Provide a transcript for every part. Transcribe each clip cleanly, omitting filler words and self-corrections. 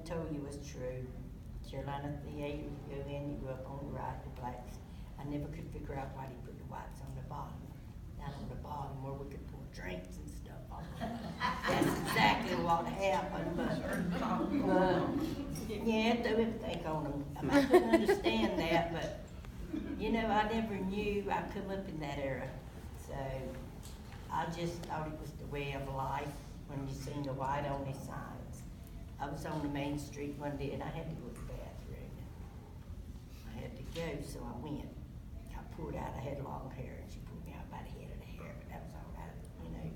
told you was true. Carolina Theater, you go in, you go up on the right, the blacks. I never could figure out why he put the whites on the bottom, down on the bottom where we could pour drinks and stuff on. That's exactly what happened, but yeah, threw everything on them. I couldn't understand that, but you know, I never knew I come up in that era, so I just thought it was the way of life when you seen the white only signs. I was on the main street one day and I had to go to the bathroom. I had to go, so I went. I pulled out, I had long hair, and she pulled me out by the head of the hair, but that was all right, you know.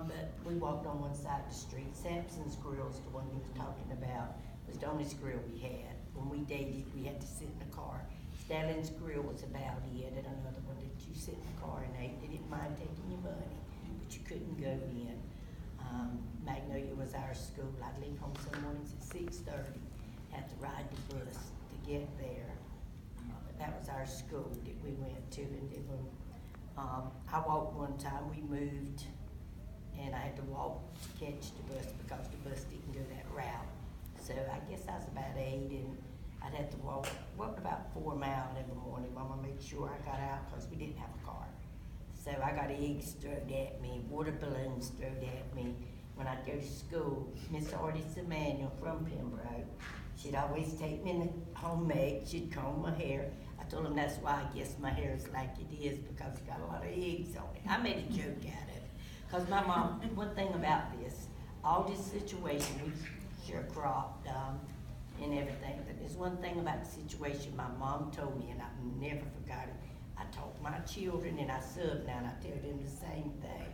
But we walked on one side of the street. Sampson's Grill's the one he was talking about. It was the only grill we had. When we dated, we had to sit in the car. Stalin's Grill was about it, and another one that you sit in the car and ate. They didn't mind taking your money, but you couldn't go in. Magnolia was our school. I'd leave home some mornings at 6:30, had to ride the bus to get there. That was our school that we went to, and then when I walked one time, we moved, and I had to walk to catch the bus because the bus didn't go that route. So I guess I was about 8, and I'd have to walk about 4 miles every morning. Mama made sure I got out because we didn't have a car. So I got eggs thrown at me, water balloons thrown at me. When I'd go to school, Miss Artie Emanuel from Pembroke, she'd always take me in the home make, she'd comb my hair. I told them that's why I guess my hair is like it is, because it got a lot of eggs on it. I made a joke out of it. Because my mom, one thing about this, all this situation, we sharecropped and everything, but there's one thing about the situation my mom told me, and I've never forgot it. I taught my children, and I sub now, and I tell them the same thing.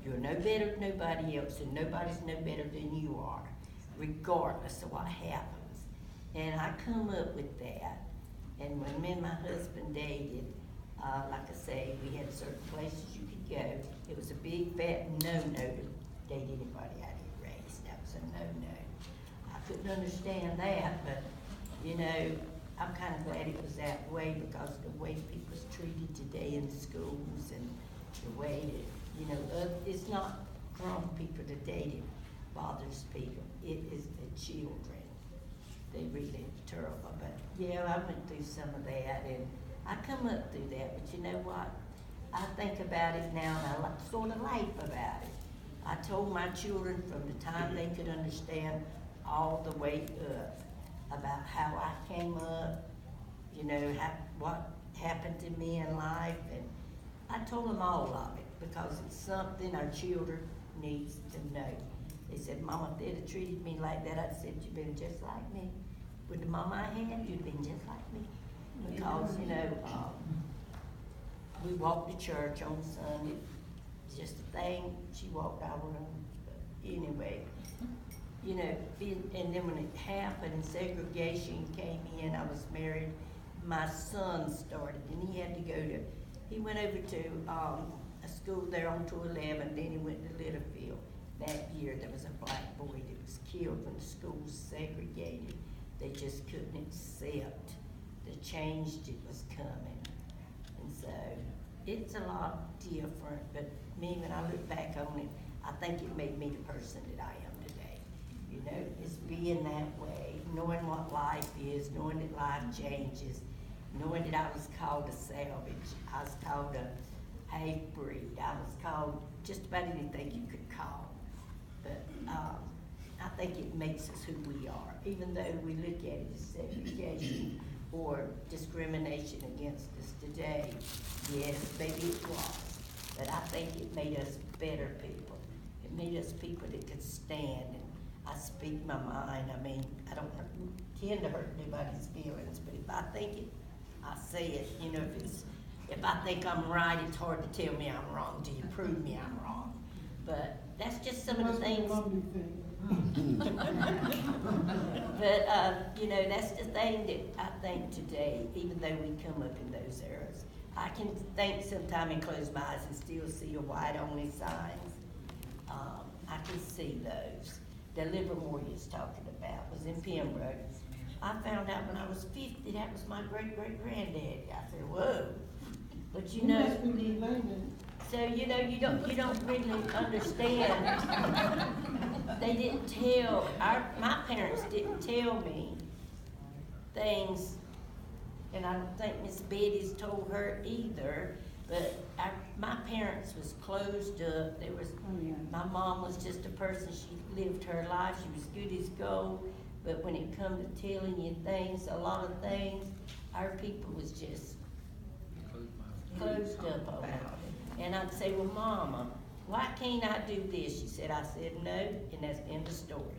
You're no better than nobody else, and nobody's no better than you are, regardless of what happens. And I come up with that. And when me and my husband dated, like I say, we had certain places you could go. It was a big, fat no-no to date anybody out of your race. That was a no-no. I couldn't understand that, but, you know, I'm kind of glad it was that way, because the way people's treated today in schools and the way that, you know, it's not grown people to date, it bothers people. It is the children. They really terrible. But yeah, I went through some of that, and I come up through that. But you know what? I think about it now, and I sort of laugh about it. I told my children from the time they could understand all the way up about how I came up, you know, what happened to me in life, and I told them all of it because it's something our children needs to know. They said, Mama, if they'd have treated me like that, I'd said, you've been just like me. With the mama I had, you'd been just like me. Because, you know, we walked to church on Sunday. It's just a thing. She walked our room. But anyway, you know, and then when it happened and segregation came in, I was married, my son started, and he had to go to, he went over to a school there on 211, then he went to Littlefield. That year, there was a black boy that was killed when the school was segregated. They just couldn't accept the change that was coming. And so, it's a lot different, but me, when I look back on it, I think it made me the person that I am today. You know, it's being that way, knowing what life is, knowing that life changes, knowing that I was called a salvage, I was called a half-breed, I was called just about anything you could call. But I think it makes us who we are, even though we look at it as segregation or discrimination against us today. Yes, maybe it was, but I think it made us better people. It made us people that could stand, and I speak my mind. I mean, I don't tend to hurt anybody's feelings, but if I think it, I say it. You know, if I think I'm right, it's hard to tell me I'm wrong till you prove me I'm wrong. But that's just some of the things. But, you know, that's the thing that I think today, even though we come up in those eras, I can think sometime and close my eyes and still see a white-only signs. I can see those. The Livermore you're talking about was in Pembroke. I found out when I was 50 that was my great-great-granddaddy. I said, whoa. But you know, so you know, you don't really understand. they didn't tell, my parents didn't tell me things, and I don't think Miss Betty's told her either, but my parents was closed up. There was, my mom was just a person, she lived her life, she was good as gold, but when it come to telling you things, a lot of things, our people was just closed up on it. And I'd say, well, Mama, why can't I do this? She said, I said no, and that's the end of the story.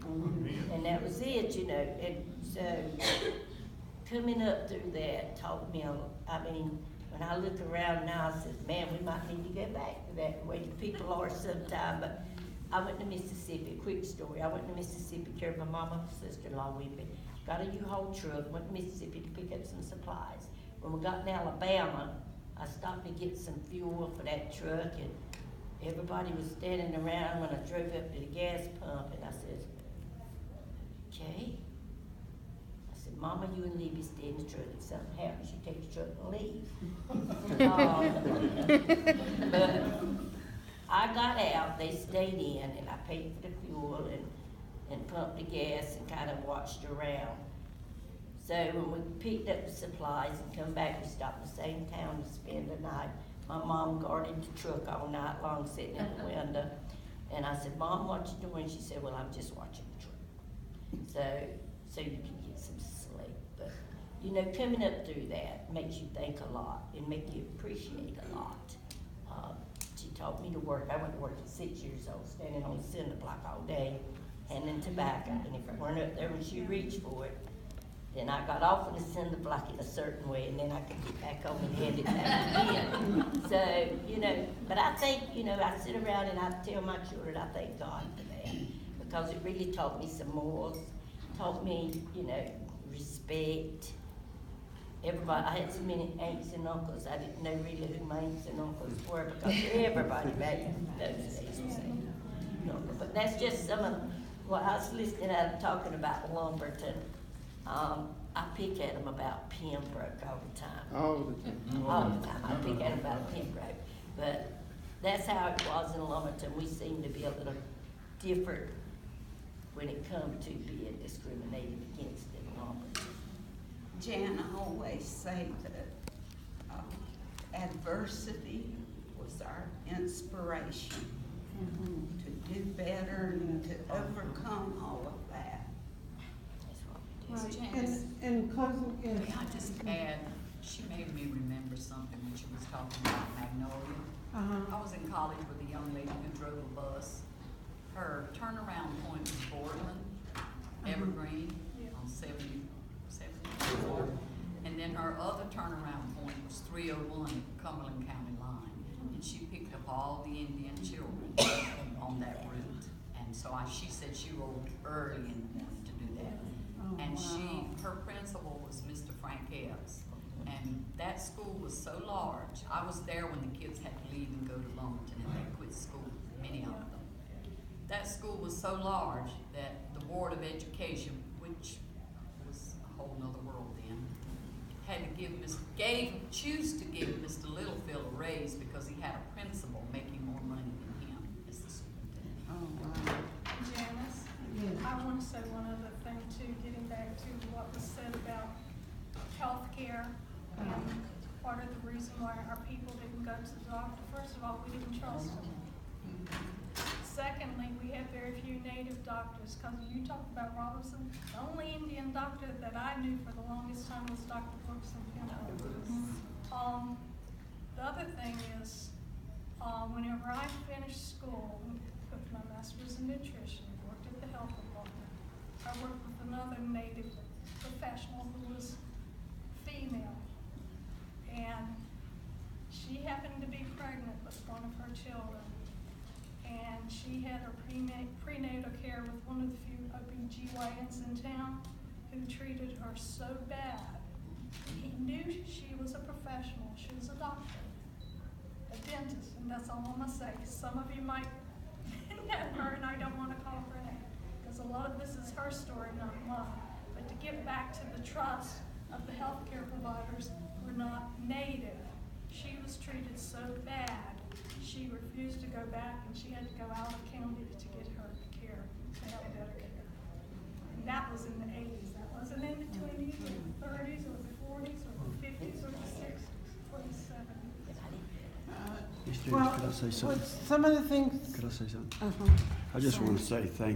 And that was it, you know. And so coming up through that taught me, I mean, when I look around now, I said, man, we might need to go back to that, the way the people are sometime. But I went to Mississippi, quick story. I went to Mississippi, carried my mama and sister-in-law with me. Got a U-Haul truck, went to Mississippi to pick up some supplies. When we got in Alabama, I stopped to get some fuel for that truck, and everybody was standing around when I drove up to the gas pump, and I said, okay. I said, Mama, you and Libby stay in the truck. If something happens, you take the truck and leave. But I got out, they stayed in, and I paid for the fuel and pumped the gas and kind of watched around. So when we picked up the supplies and come back, we stopped in the same town to spend the night. My mom guarded the truck all night long, sitting in the window. And I said, Mom, what you doing? She said, well, I'm just watching the truck. So you can get some sleep. But, you know, coming up through that makes you think a lot and make you appreciate a lot. She taught me to work. I went to work at 6 years old, standing on the cinder block all day, handing tobacco. And if I weren't up there when she reached for it, then I got off of the cinder block in a certain way, and then I could get back on and hand it back again. So, you know, but I think, you know, I sit around and I tell my children I thank God for that, because it really taught me some morals, taught me, you know, respect. Everybody, I had so many aunts and uncles, I didn't know really who my aunts and uncles were, because everybody back in those days was saying uncle. But that's just some of what I was listening at talking about Lumberton. I pick at them about Pembroke all the time. All the time. All the time. I pick at them about Pembroke. But that's how it was in Lumberton. We seem to be a little different when it comes to being discriminated against in Lumberton. Jan, I always say that adversity was our inspiration to do better and to overcome all of that. That's what we do. Right, Janice. and closing, yes. May I just add, she made me remember something when she was talking about Magnolia. I was in college with a young lady who drove a bus. Her turnaround point was Portland, Evergreen, on 74. And then her other turnaround point was 301 Cumberland County line. And she picked up all the Indian children on that route. And so she said she rode early in the morning to do that. And her principal was Mr. Frank Epps. And that school was so large. I was there when the kids had to leave and go to Lumberton, and they quit school, many of them. That school was so large that the Board of Education, which was a whole nother world then, had to choose to give Mr. Littlefield a raise because he had a principal making more money than him as the superintendent. Oh, wow. Janice, Yes. I want to say one other thing too, getting back to what was said about healthcare and part of the reason why our people didn't go to the doctor. First of all, we didn't trust them. Secondly, we had very few native doctors, because you talked about Robinson. The only Indian doctor that I knew for the longest time was Dr. Brooks in Pembroke. The other thing is, whenever I finished school with my master's in nutrition, worked at the health department, I worked with another native professional who was female. And she happened to be pregnant with one of her children. And she had her prenatal care with one of the few OBGYNs in town who treated her so bad. He knew she was a professional. She was a doctor, a dentist, and that's all I'm gonna say. Some of you might know her, and I don't want to call her name, because a lot of this is her story, not mine. But to get back to the trust of the healthcare providers who are not native, she was treated so bad, she refused to go back, and she had to go out of county to get her care, to have that was in the 80s. That wasn't in the 20s or the 30s or the 40s or the 50s or the 60s or the 70s. Mr. Well, Could I say something? some of the things. Could I say something? Uh-huh. I just want to say thank